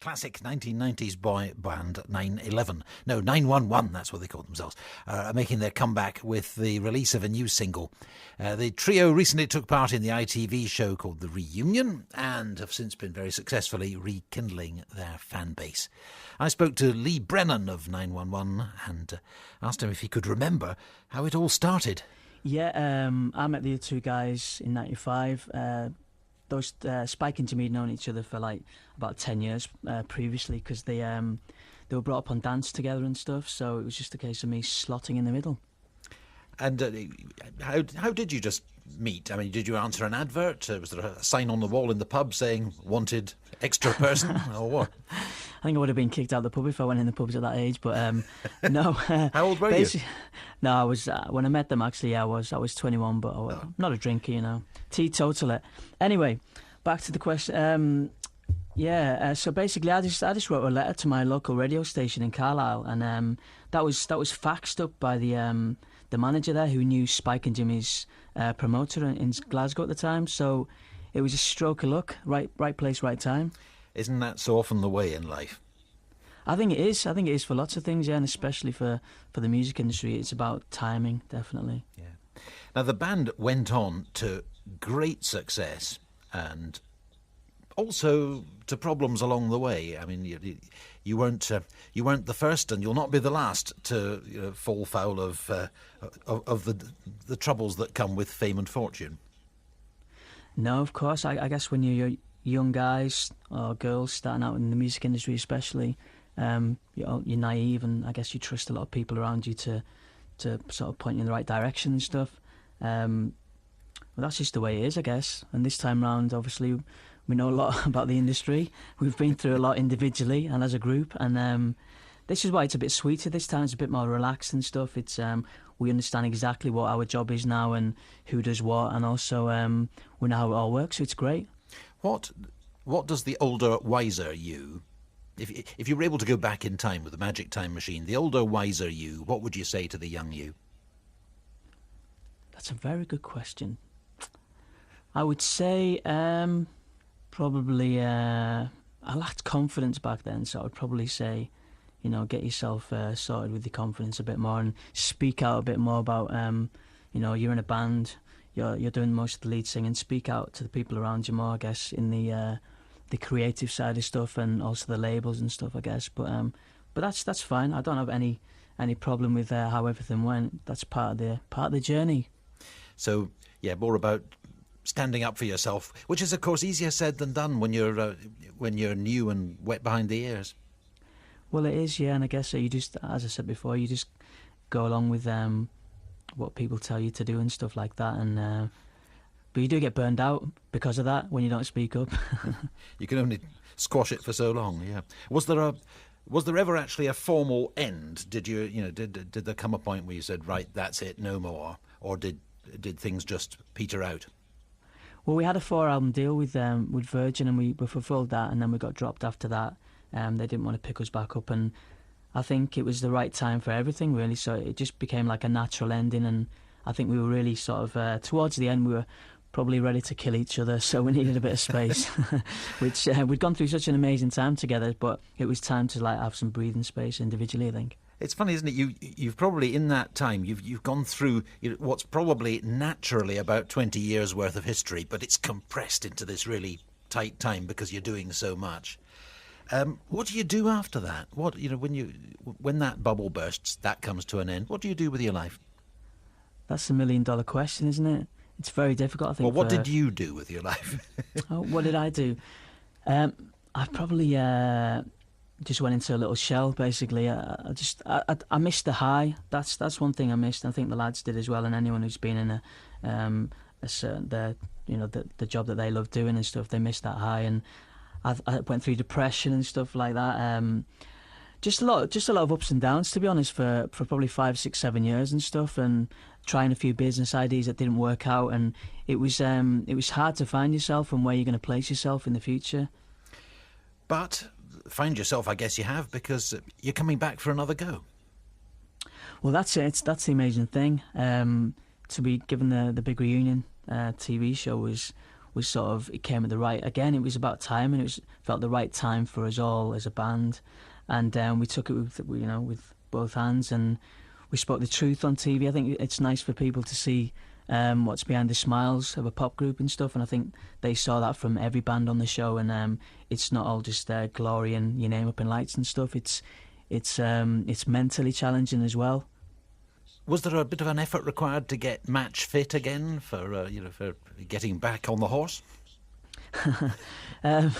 classic 1990s boy band 911, that's what they call themselves, are making their comeback with the release of a new single. The trio recently took part in the ITV show called The Reunion and have since been very successfully rekindling their fan base. I spoke to Lee Brennan of 911 and asked him if he could remember how it all started. Yeah, I met the other two guys in 95. Those Spike and Jimmy had known each other for like about 10 years previously, because they were brought up on dance together and stuff, so it was just a case of me slotting in the middle. And how did you just meet? I mean, did you answer an advert? Was there a sign on the wall in the pub saying wanted extra person or what? I think I would have been kicked out of the pub if I went in the pubs at that age, but no. How old were you? No, I was when I met them. Actually, I was 21, but I'm not a drinker, you know, teetotaler. Anyway, back to the question. So basically, I just wrote a letter to my local radio station in Carlisle, and that was faxed up by the manager there, who knew Spike and Jimmy's promoter in Glasgow at the time. So it was a stroke of luck, right place, right time. Isn't that so often the way in life? I think it is. I think it is for lots of things, yeah, and especially for the music industry. It's about timing, definitely. Yeah. Now, the band went on to great success and also to problems along the way. I mean, you weren't the first, and you'll not be the last to fall foul of the troubles that come with fame and fortune. No, of course. I guess when you're young guys or girls starting out in the music industry, especially, you're naive, and I guess you trust a lot of people around you to sort of point you in the right direction and stuff. Well, that's just the way it is, I guess. And this time round, obviously, we know a lot about the industry. We've been through a lot individually and as a group, and this is why it's a bit sweeter this time. It's a bit more relaxed and stuff. It's we understand exactly what our job is now and who does what, and also we know how it all works. So it's great. What does the older, wiser you, if you were able to go back in time with a magic time machine, the older, wiser you, what would you say to the young you? That's a very good question. I would say probably I lacked confidence back then, so I would probably say, get yourself sorted with your confidence a bit more and speak out a bit more about, you're in a band, you're doing most of the lead singing. Speak out to the people around you more, I guess, in the creative side of stuff, and also the labels and stuff, I guess. But that's fine. I don't have any problem with how everything went. That's part of the journey. So yeah, more about standing up for yourself, which is of course easier said than done when you're new and wet behind the ears. Well, it is, yeah, and I guess you just, as I said before, you just go along with what people tell you to do and stuff like that, and but you do get burned out because of that when you don't speak up. You can only squash it for so long. Yeah. Was there ever actually a formal end? Did did there come a point where you said, right, that's it, no more, or did things just peter out? Well, we had a 4-album deal with Virgin, and we fulfilled that, and then we got dropped after that. They didn't want to pick us back up, and I think it was the right time for everything, really. So it just became like a natural ending, and I think we were really sort of towards the end, we were probably ready to kill each other, so we needed a bit of space. Which we'd gone through such an amazing time together, but it was time to have some breathing space individually, I think. It's funny, isn't it? You've probably in that time you've gone through what's probably naturally about 20 years worth of history, but it's compressed into this really tight time because you're doing so much. What do you do after that? When that bubble bursts, that comes to an end. What do you do with your life? That's $1 million question, isn't it? It's very difficult, I think. Well, what did you do with your life? What did I do? I probably just went into a little shell, basically. I missed the high. That's one thing I missed. I think the lads did as well, and anyone who's been in a certain the job that they love doing and stuff, they missed that high. And I went through depression and stuff like that. Just a lot of ups and downs, to be honest, for probably 5, 6, 7 years and stuff, and trying a few business ideas that didn't work out, and it was hard to find yourself and where you're going to place yourself in the future. But find yourself, I guess you have, because you're coming back for another go. Well, that's it. That's the amazing thing. To be given the big reunion TV show was was sort of, it came at the right, again, it was about time, and felt the right time for us all as a band. And we took it with both hands, and we spoke the truth on TV. I think it's nice for people to see what's behind the smiles of a pop group and stuff, and I think they saw that from every band on the show. And it's not all just glory and your name up in lights and stuff. It's mentally challenging as well. Was there a bit of an effort required to get match fit again for for getting back on the horse? Yeah,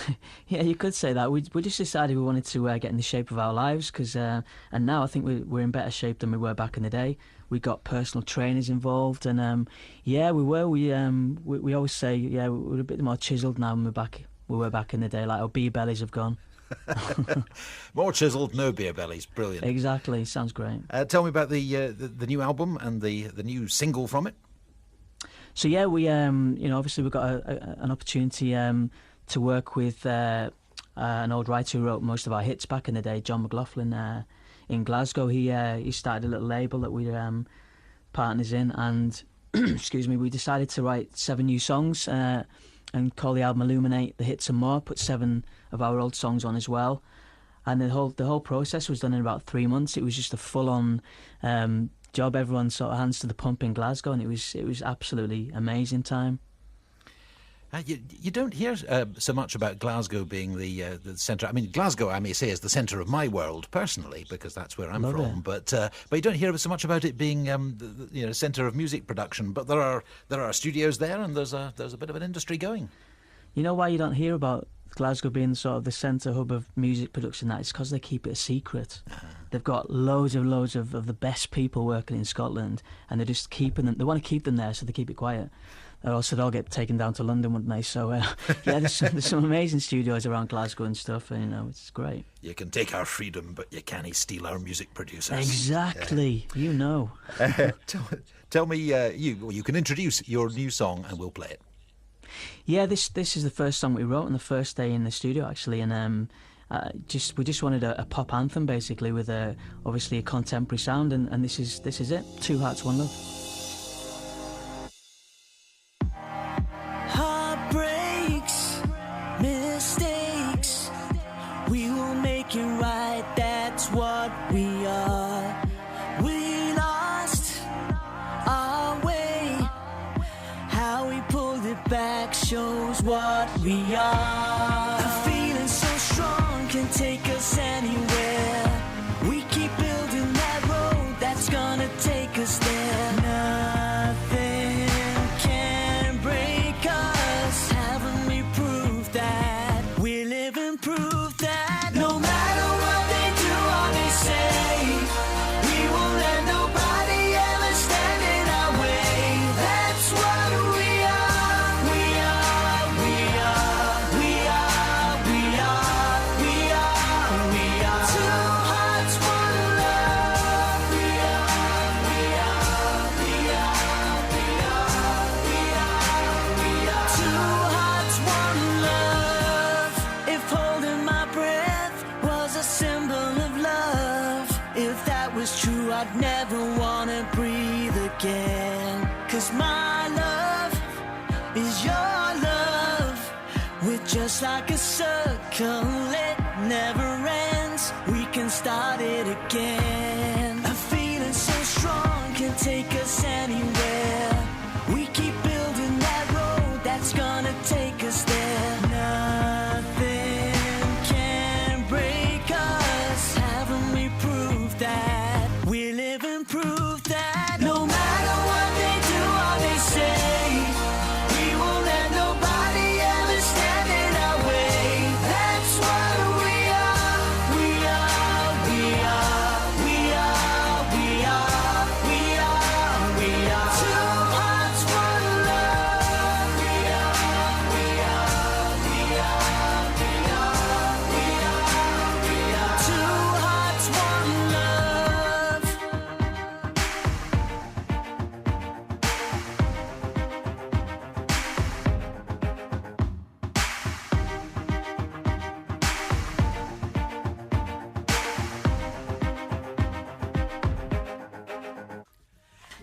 you could say that. We just decided we wanted to get in the shape of our lives, because and now I think we're in better shape than we were back in the day. We got personal trainers involved, and yeah, we were. We always say, yeah, we're a bit more chiselled now than we were back in the day. Like, our beer bellies have gone. More chiselled, no beer bellies. Brilliant. Exactly. Sounds great. Tell me about the new album and the new single from it. So yeah, we obviously we got an opportunity to work with an old writer who wrote most of our hits back in the day, John McLaughlin, in Glasgow. He started a little label that we're partners in, and excuse me, we decided to write 7 new songs and call the album Illuminate the Hits and More. Put 7 of our old songs on as well, and the whole process was done in about 3 months. It was just a full-on job. Everyone sort of hands to the pump in Glasgow, and it was absolutely amazing time. You don't hear so much about Glasgow being the centre. I mean, Glasgow, I may say, is the centre of my world personally, because that's where I'm Love from. it. But you don't hear so much about it being centre of music production. But there are studios there, and there's a bit of an industry going. You know why you don't hear about Glasgow being sort of the centre hub of music production? It's because they keep it a secret. They've got loads of the best people working in Scotland, and they're just keeping them. They want to keep them there, so they keep it quiet. Or else they'll get taken down to London, wouldn't they? So yeah, there's some amazing studios around Glasgow and stuff, and it's great. You can take our freedom, but you can't steal our music producers. Exactly, Tell me, you can introduce your new song, and we'll play it. Yeah, this is the first song we wrote on the first day in the studio, actually, and we just wanted a pop anthem, basically, with obviously a contemporary sound, and this is it. 2 Hearts, 1 Love. Heartbreaks, mistakes, we will make it right. That's what we are. We lost our way. How we pulled it back shows what we are. A feeling so strong can take us anywhere. We keep building that road that's gonna take us there. Nothing can break us. Haven't we proved that? We live and prove that. No matter what they do or they say, we won't let nobody ever stand in our way. That's what we are. We are. We are. We are. We are. We are. We are. 2 hearts, 1 love. We are. We are. We are. We are. We are. We are. 2 hearts, 1 love. If holding my breath was a symbol of love, if that was true, I'd never wanna breathe again. 'Cause my love is your love. We're just like a circle, it never ends. We can start it again. A feeling so strong can take us anywhere. We keep building that road that's gonna take us there. Nothing can break us. Haven't we proved that? We live and prove that. No matter what they do or they say, we won't let nobody ever stand in our way. That's what we are. We are. We are. We are. We are. We are. We are. 2 hearts, 1 love. We are. We are. We are. We are. We are. We are. 2 hearts, 1 love.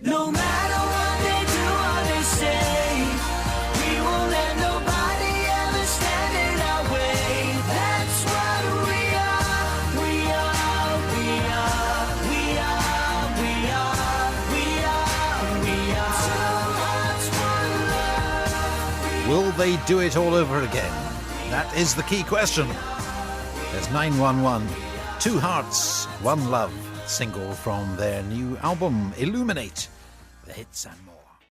No matter what they do or they say, we won't let nobody Will they do it all over again? That is the key question. There's 911, Two Hearts, One Love, single from their new album, Illuminate, the hits and more.